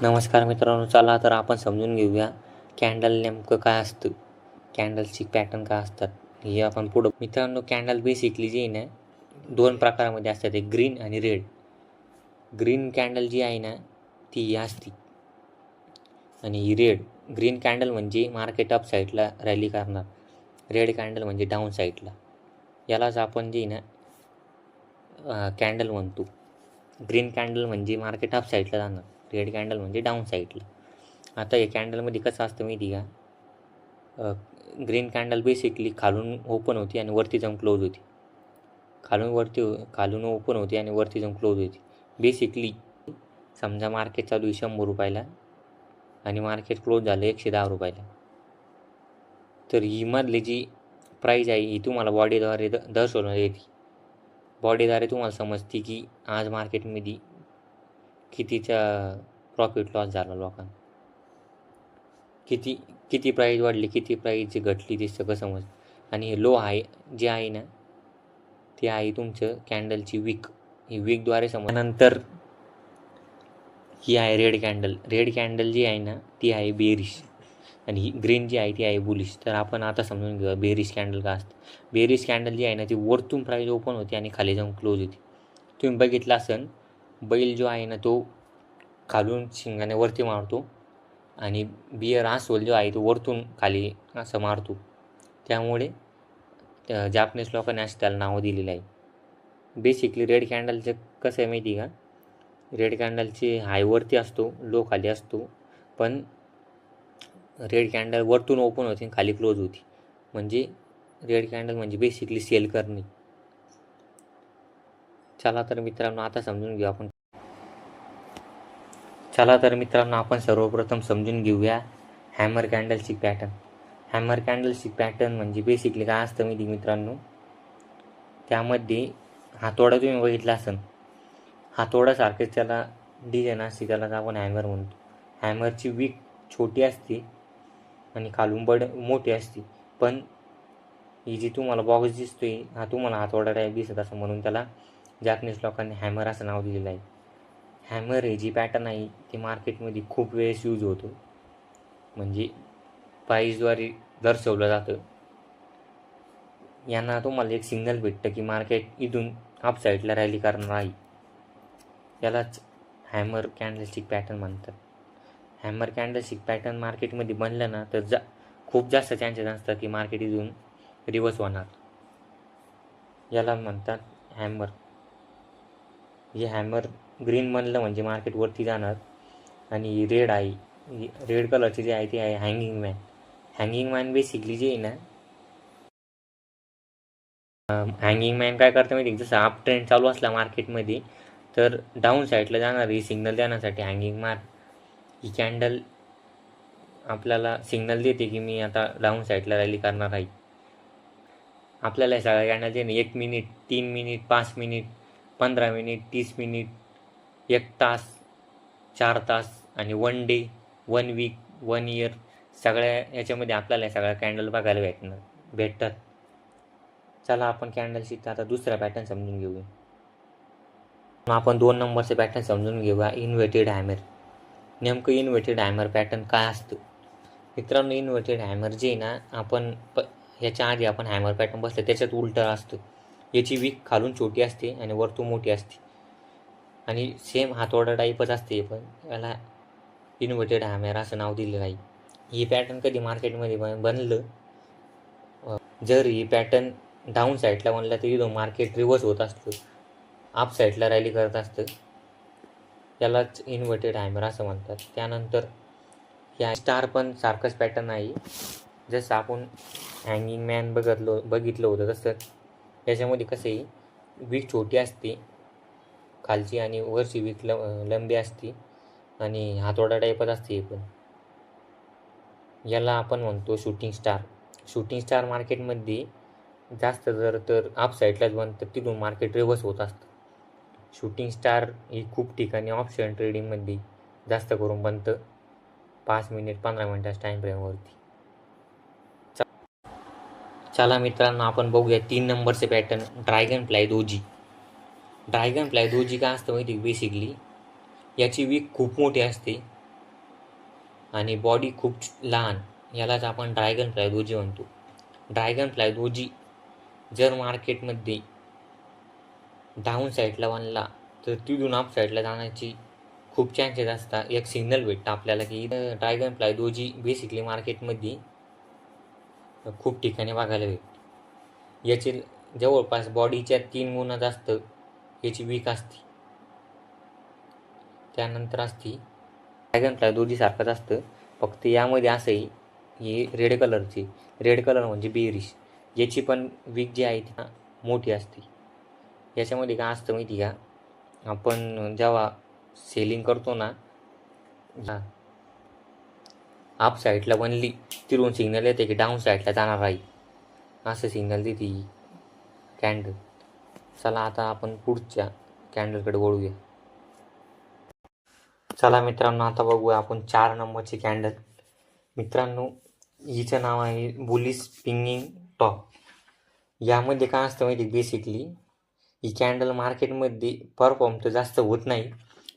नमस्कार मित्रांनो, चला तर आपण समजून घेऊया कॅन्डल नेमकं काय असतं, कॅन्डलची पॅटर्न काय असतात हे आपण पुढं. मित्रांनो, कॅन्डल बेसिकली जी आहे ना, दोन प्रकारामध्ये असतात, एक ग्रीन आणि रेड. ग्रीन कॅन्डल जी आहे ना ती ही असती आणि ही रेड. ग्रीन कॅन्डल म्हणजे मार्केट अप साईडला रॅली करणार, रेड कॅन्डल म्हणजे डाऊन साईडला. यालाच आपण जी ना कॅन्डल म्हणतो. ग्रीन कॅन्डल म्हणजे मार्केट अप साईडला जाणार, रेड कॅन्डल म्हणजे डाऊन साईडला. आता या कॅन्डलमध्ये कसं असतं माहिती का, ग्रीन कॅन्डल बेसिकली खालून ओपन होती आणि वरती जाऊन क्लोज होती. खालून ओपन होती आणि वरती जाऊन क्लोज होती. बेसिकली समजा मार्केट चालू आहे 100 रुपयाला आणि मार्केट क्लोज झालं 110 रुपयाला. तर ही मधली जी प्राईज आहे ही तुम्हाला बॉडीद्वारे दर्शवण्यात येते. बॉडीद्वारे तुम्हाला समजते की आज मार्केटमध्ये कितीचा प्रॉफिट लॉस झाला लोकांना, किती किती प्राईज वाढली, किती प्राईज घटली, ते सगळं समजतं. आणि हे लो आहे जे आहे ना ते आहे तुमचं कॅन्डलची विक. ही विकद्वारे नंतर ही आहे रेड कॅन्डल. रेड कॅन्डल जी आहे ना ती आहे बेरिश आणि ही ग्रीन जी आहे ती आहे बुलिश. तर आपण आता समजून घेऊया बेरिश कॅन्डल का असतं. बेरिश कॅन्डल जी आहे ना ती वरतून प्राईज ओपन होते आणि खाली जाऊन क्लोज होती. तुम्ही बघितलं असेल, बैल जो आहे ना तो खालून शिंगाने वरती मारतो आणि बियर अस्वल जो आहे तो वरतून खाली असं मारतो. त्यामुळे जापनीज लोकांनी असं त्याला नाव दिलेलं आहे. बेसिकली रेड कॅन्डलचं कसं आहे माहिती आहे का, रेड कॅन्डलची हाय वरती असतो, लो खाली असतो. पण रेड कॅन्डल वरतून ओपन होते आणि खाली क्लोज होती. म्हणजे रेड कॅन्डल म्हणजे बेसिकली सेल करणे. चला तर मित्रांनो आता समजून घेऊ आपण. सर्वप्रथम समजून घेऊया हॅमर कॅन्डलची पॅटर्न. हॅमर कॅन्डलची पॅटर्न म्हणजे बेसिकली काय असतं माहिती मित्रांनो, त्यामध्ये हातोडा तुम्ही बघितला असेल, हातोड्यासारखेच त्याला डिझाईन असते, त्यालाच आपण हॅमर म्हणतो. हॅमरची विक छोटी असते आणि खालून मोठी असते. पण ही जी तुम्हाला बॉक्स दिसतोय हा तुम्हाला हातोडा टाईप दिसत असं, म्हणून त्याला जॅपनीज लोकांनी हॅमर असं नाव दिलेलं आहे. हॅमर हे जी पॅटर्न आहे ती मार्केटमध्ये खूप वेळेस यूज होतो, म्हणजे प्राईजद्वारे दर्शवलं जातं. यांना तुम्हाला एक सिग्नल भेटतं की मार्केट इथून अप साईडला रॅली करणार आहे. यालाच हॅमर कॅन्डलस्टिक पॅटर्न म्हणतात. हॅमर कॅन्डलस्टिक पॅटर्न मार्केटमध्ये बनलं ना तर खूप जास्त चान्सेस असतात की मार्केट इथून रिवर्स होणार. याला म्हणतात हॅमर. हे हॅमर ग्रीन बनलं म्हणजे मार्केट वरती जाणार. आणि रेड आहे, रेड कलरची जी आहे ती आहे hanging man. Hanging man basically जे आहे ना, हँगिंग मॅन काय करतं माहिती, जसं अप ट्रेंड चालू असला मार्केटमध्ये तर डाऊन साईडला जाणारी सिग्नल देण्यासाठी हँगिंग मॅन ही कॅन्डल आपल्याला सिग्नल देते की मी आता डाऊन साईडला रॅली करणार आहे. आपल्याला हे सगळ्या कॅन्डल जे 1 minute, 3 minute, 5 minute, 15 minute, 30 minute, 1 तास, 4 तास आणि 1 डे, 1 वीक, 1 इयर, सगळ्या याच्यामध्ये आपल्याला सगळ्या कॅन्डल बघायला भेटतात. चला आपण कॅन्डलशी आता दुसरा पॅटर्न समजून घेऊया. आपण 2 नंबरचे पॅटर्न समजून घेऊया, इन्व्हर्टेड हॅमर. नेमकं इन्व्हर्टेड हॅमर पॅटर्न काय असतं मित्रांनो. इन्व्हर्टेड हॅमर जे ना, आपण ह्याच्या आधी आपण हॅमर पॅटर्न बसलं त्याच्यात उलटं असतं. याची विक खालून छोटी असते आणि वरतून मोठी असते आणि सेम हातोडा टाईपच असते, पण याला इन्व्हर्टेड हॅमर असं नाव दिलेलं आहे. ही पॅटर्न कधी मार्केटमध्ये बनलं, जर ही पॅटर्न डाऊन साईडला बनला तर इथून मार्केट रिव्हर्स होत असतं, अप साईडला रॅली करत असतं. यालाच इन्व्हर्टेड हॅमर असं म्हणतात. त्यानंतर या स्टार पण सारखंच पॅटर्न आहे. जसं आपण हँगिंग मॅन बघितलं होतं तसं याच्यामध्ये कसं आहे, विक छोटी असते खालची आणि वरची विक लंबी असते आणि हातोडा टाईपच असते. पण याला आपण म्हणतो शूटिंग स्टार. शूटिंग स्टार मार्केटमध्ये जास्त जर तर अप साईडलाच बनतं, तिथून मार्केट रिव्हर्स होत असतं. शूटिंग स्टार ही खूप ठिकाणी ऑप्शन ट्रेडिंगमध्ये जास्त करून बनतं 5 मिनिट 15 मिनिटाच्या टाईम फ्रेमवरती. चला मित्रांनो आपण बघूया 3 नंबरचे pattern, dragon fly doji. Dragon fly doji काय असतं माहिती, बेसिकली याची विक खूप मोठी असते आणि बॉडी खूप लहान, यालाच आपण ड्रॅगन फ्लाय दोजी म्हणतो. ड्रॅगन फ्लाय दोजी जर मार्केटमध्ये डाऊन साईडला बनला तर तिथून अप साईडला जाण्याची खूप चान्सेस असतात. एक सिग्नल भेटतं आपल्याला की ड्रॅगन फ्लाय दोजी बेसिकली मार्केटमध्ये खूप ठिकाणी बघायला भेटते. याची जवळपास बॉडीच्या 3 गुणा जास्त याची वीक असते. त्यानंतर असते ड्रॅगन फ्लाय दोजीसारखंच असतं, फक्त यामध्ये असंही ही रेड कलरची, रेड कलर म्हणजे बेरिश, याची पण वीक जी आहे ती मोठी असते. याच्यामध्ये काय असतं माहिती का, आपण जेव्हा सेलिंग करतो ना, अप साईडला बनली तिथून सिग्नल येते की डाऊन साईडला जाणार आहे, असं सिग्नल देते ही कॅन्डल. चला आता आपण पुढच्या कॅन्डलकडे वळूया. चला मित्रांनो, आता बघूया आपण 4 नंबरची कॅन्डल. मित्रांनो, हिचं नाव आहे बुलिश स्पिनिंग टॉप. यामध्ये काय असतं माहिती, बेसिकली ही कॅन्डल मार्केटमध्ये परफॉर्म तर जास्त होत नाही,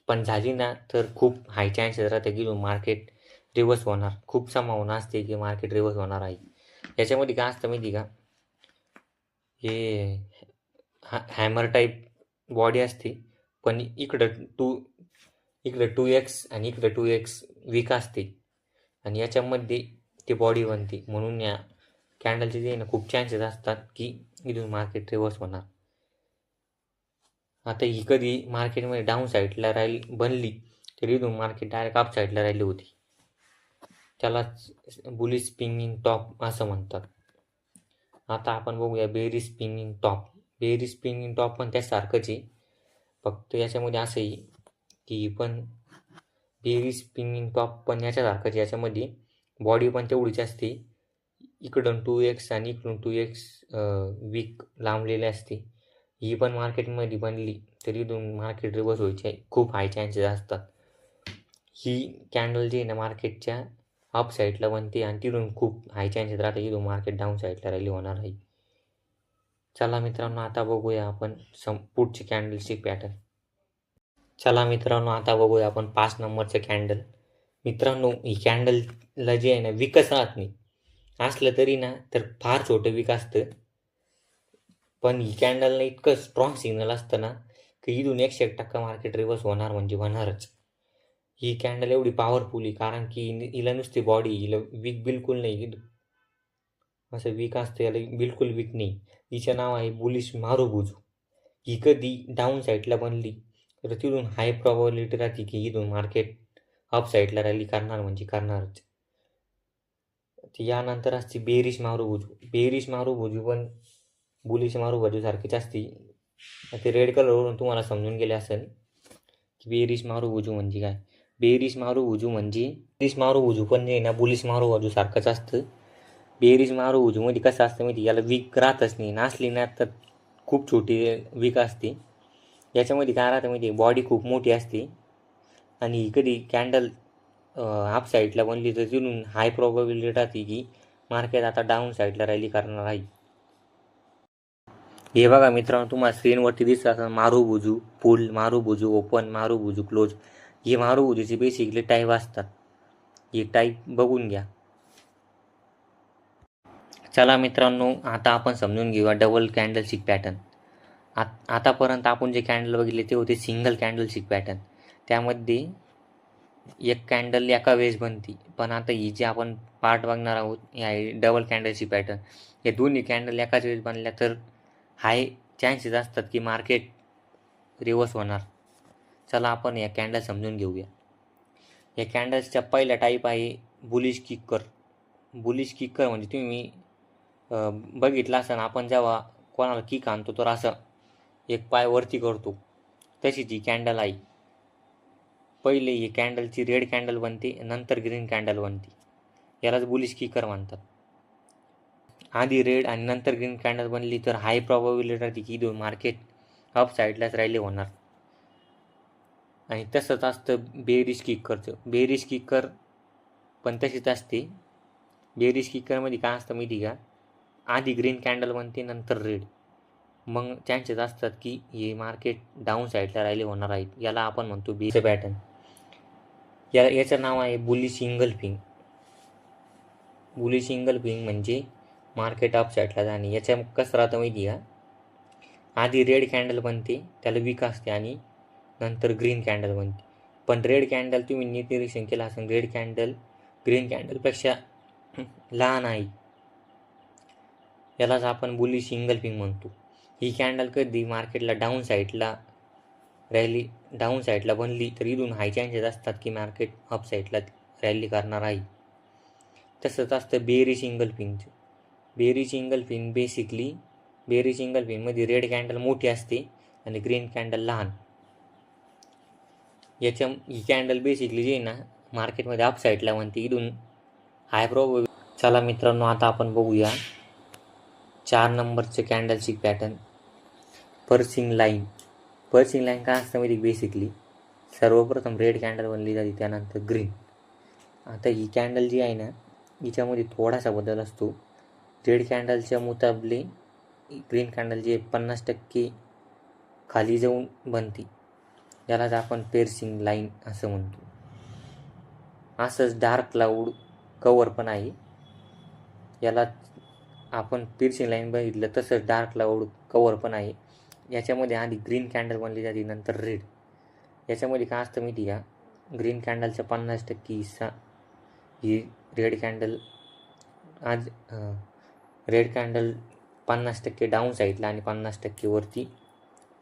पण झाली ना तर खूप हाय चान्सेस राहते की मार्केट रिव्हर्स होणार. खूप संभावना असते की मार्केट रिव्हर्स होणार आहे. याच्यामध्ये काय असतं माहिती का, हे हॅमर टाईप बॉडी असते, पण इकडं 2x आणि इकडं 2x वीक असते आणि याच्यामध्ये ती बॉडी बनते. म्हणून या कॅन्डलचे जे ना खूप चान्सेस असतात की इथून मार्केट रिव्हर्स होणार. आता ही कधी मार्केटमध्ये डाऊन साईडला बनली तर इथून मार्केट डायरेक्ट अप साईडला राहिली होती. त्यालाच बुलिश स्पिनिंग टॉप असं म्हणतात. आता आपण बघूया bearish spinning top. Bearish spinning top पण त्यासारखंच आहे, फक्त याच्यामध्ये असंही की पण बेरिश स्पिनिंग टॉप पण याच्यासारखंच. याच्यामध्ये बॉडी पण तेवढीच असते, इकडून 2x आणि इकडून 2x वीक लांबलेली असते. ही पण मार्केटमध्ये बनली तर इथून मार्केट रिव्हर्स व्हायचे खूप हाय चान्सेस असतात. ही कॅन्डल जी आहे ना मार्केटच्या अप साईडला बनते आणि तिथून खूप हाय चान्सेस राहते इथून मार्केट डाऊन साईडला रॅली होणार आहे. चला मित्रांनो, आता बघूया आपण पुढची कॅन्डलची पॅटर्न. चला मित्रांनो, आता बघूया आपण 5 नंबरचं कॅन्डल. मित्रांनो, ही कॅन्डलला जे आहे ना विकच राहत नाही. असलं तरी ना तर फार छोटं विक असतं, पण ही कॅन्डलला इतकं स्ट्रॉंग सिग्नल असतं ना की इथून 101% मार्केट रिव्हर्स होणार म्हणजे होणारच. ही कॅन्डल एवढी पॉवरफुल आहे कारण की हिला नुसती बॉडी, हिला वीक बिलकुल नाही. असं वीक असतं, याला बिलकुल वीक नाही. हिचं नाव आहे बुलिश मारुबुजू. ही कधी डाऊन साईडला बनली तर तिथून हाय प्रॉबॅबिलिटी राहते की इथून मार्केट अप साईडला रॅली करणार म्हणजे करणारच. यानंतर असते बेरिश मारुबुजू. बेरिश मारुबुजू पण बुलिश मारुबुजूसारखीच असते. ते रेड कलरवरून तुम्हाला समजून गेले असेल की बेरिश मारुबुजू म्हणजे काय. बेरिश मारुबुजू पण जे ना बुलिश मारुबुजूसारखंच असतं. बेरिश मारुबुजूमध्ये कसं असतं माहिती, याला वीक राहतच नाही. नसली ना तर खूप छोटी वीक असते. याच्यामध्ये काय राहतं माहिती, बॉडी खूप मोठी असते आणि कधी कॅन्डल अप साईडला बनली तर तिथून हाय प्रॉबॅबिलिटी राहते की मार्केट आता डाऊन साईडला रॅली करणार आहे. हे बघा मित्रांनो, तुम्हाला स्क्रीनवरती दिसतं असं मारुबुजू फुल, मारुबुजू ओपन, मारुबुजू क्लोज. हे मारुबुजूचे बेसिकली टाईप असतात. हे टाईप बघून घ्या. चला मित्रांनो, आता आपण समजून घेऊया डबल कॅन्डलस्टिक पॅटर्न. आतापर्यंत आपण जे कॅन्डल बघितले ते होते सिंगल कॅन्डलस्टिक पॅटर्न. त्यामध्ये एक कॅन्डल एका वेळेस बनते, पण आता ही जी आपण पार्ट बघणार आहोत ही आहे डबल कॅन्डलस्टिक पॅटर्न. हे दोन्ही कॅन्डल एकाच वेळेस बनल्या तर हाय चान्सेस असतात की मार्केट रिव्हर्स होणार. चला आपण या कॅन्डल समजून घेऊया. या कॅन्डल्सच्या पहिला टाईप आहे बुलिश किकर. बुलिश किकर म्हणजे तुम्ही बघितलं असेल, आपण जेव्हा कोणाला किक आणतो तर असं एक पाय वरती करतो, तशीच ही कॅन्डल आहे. पहिले ही कॅन्डलची रेड कॅन्डल बनते, नंतर ग्रीन कॅन्डल बनते. यालाच बुलिश किकर म्हणतात. आधी रेड आणि नंतर ग्रीन कॅन्डल बनली तर हाय प्रॉबॅबिलिटी राहते की इथून मार्केट अप साईडलाच रॅली होणार. आणि तसंच असतं बेरिश किकरचं. बेरिश किकर पण तशीच असते. बेरिश किकरमध्ये काय असतं माहिती का, आधी ग्रीन कॅन्डल बनते नंतर रेड. मग चान्सेस असतात की हे मार्केट डाऊन साईडला रॅली होणार आहेत. याला आपण म्हणतो बेरिश पॅटर्न. याचं नाव आहे बुलिश इंगल्फिंग. बुलिश इंगल्फिंग म्हणजे मार्केट अप साईडला जाणे. याच्या कसं राहतं माहिती का, आधी रेड कॅन्डल बनते, त्याला वीक असते, आणि नंतर ग्रीन कॅन्डल बनते. पण रेड कॅन्डल तुम्ही नीट निरीक्षण केलं असेल, रेड कॅन्डल ग्रीन कॅन्डलपेक्षा लहान आहे. यालाच आपण बुलिश इंगल्फिंग म्हणतो. ही कॅन्डल कधी मार्केटला डाऊन साईडला बनली तर इथून हाय चान्सेस असतात की मार्केट अप साईडला रॅली करणार आहे. तसंच असतं बेरिश इंगल्फिंगचं. बेरिश इंगल्फिंगमध्ये रेड कॅन्डल मोठी असते आणि ग्रीन कॅन्डल लहान. ही कॅन्डल बेसिकली जी आहे ना, मार्केटमध्ये अप साईडला बनते, इथून हाय प्रोबेबिलिटी. चला मित्रांनो, आता आपण बघूया 4 नंबरचे कॅन्डलची पॅटर्न. पर्सिंग लाईन काय असतं माहिती, बेसिकली सर्वप्रथम रेड कॅन्डल बनली जाते, त्यानंतर ग्रीन. आता ही कॅन्डल जी आहे ना, हिच्यामध्ये थोडासा बदल असतो. रेड कॅन्डलच्या मुकाबले ग्रीन कॅन्डल जी 50% खाली जाऊन बनते, यालाच आपण पर्सिंग लाईन असं म्हणतो. असंच डार्क क्लाऊड कवर पण आहे, याला आपण पर्सिंग लाईन बघितलं, तसंच डार्क क्लाऊड कवर पण आहे. याच्यामध्ये आधी ग्रीन कॅन्डल बनली जाते, नंतर रेड. याच्यामध्ये काय असतं माहिती का, ग्रीन कॅन्डलचा 50% हिस्सा ही रेड कॅन्डल 50% डाऊन साईडला आणि 50% वरती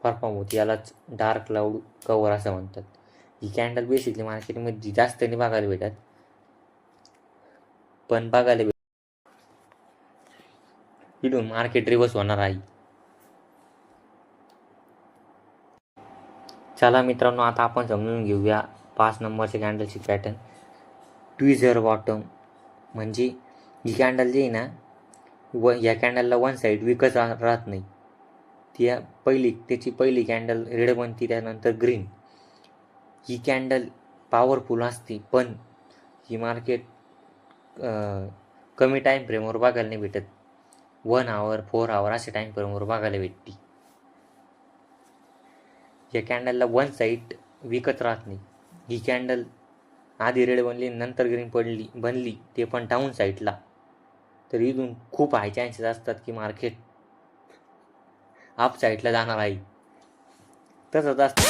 परफॉर्म होती. यालाच डार्क क्लाऊड कवर असं म्हणतात. ही कॅन्डल बेसिकली मार्केटमध्ये जास्त नाही बघायला भेटत, पण बघायला इथून मार्केट रिव्हर्स होणार आहे. चला मित्रांनो, आता आपण समजून घेऊया 5 नंबरच्या कॅन्डलची पॅटर्न. ट्विझर बॉटम म्हणजे ही कॅन्डल जी आहे ना, या कॅन्डलला वन साईड विकच राहत नाही. त्याची पहिली कॅन्डल रेड बनती, त्यानंतर ग्रीन. ही कॅन्डल पॉवरफुल असते, पण ही मार्केट कमी टाईम फ्रेमवर बघायला नाही भेटत. 1 आवर 4 आवर अशा टाईम फ्रेमवर बघायला भेटते. या कॅन्डलला वन साईड विकत राहत नाही. ही कॅन्डल आधी रेड बनली, नंतर ग्रीन बनली, ते पण डाऊन साईडला, तर इथून खूप हाय चान्सेस असतात की मार्केट अप साईडला जाणार आहे. तसंच असतं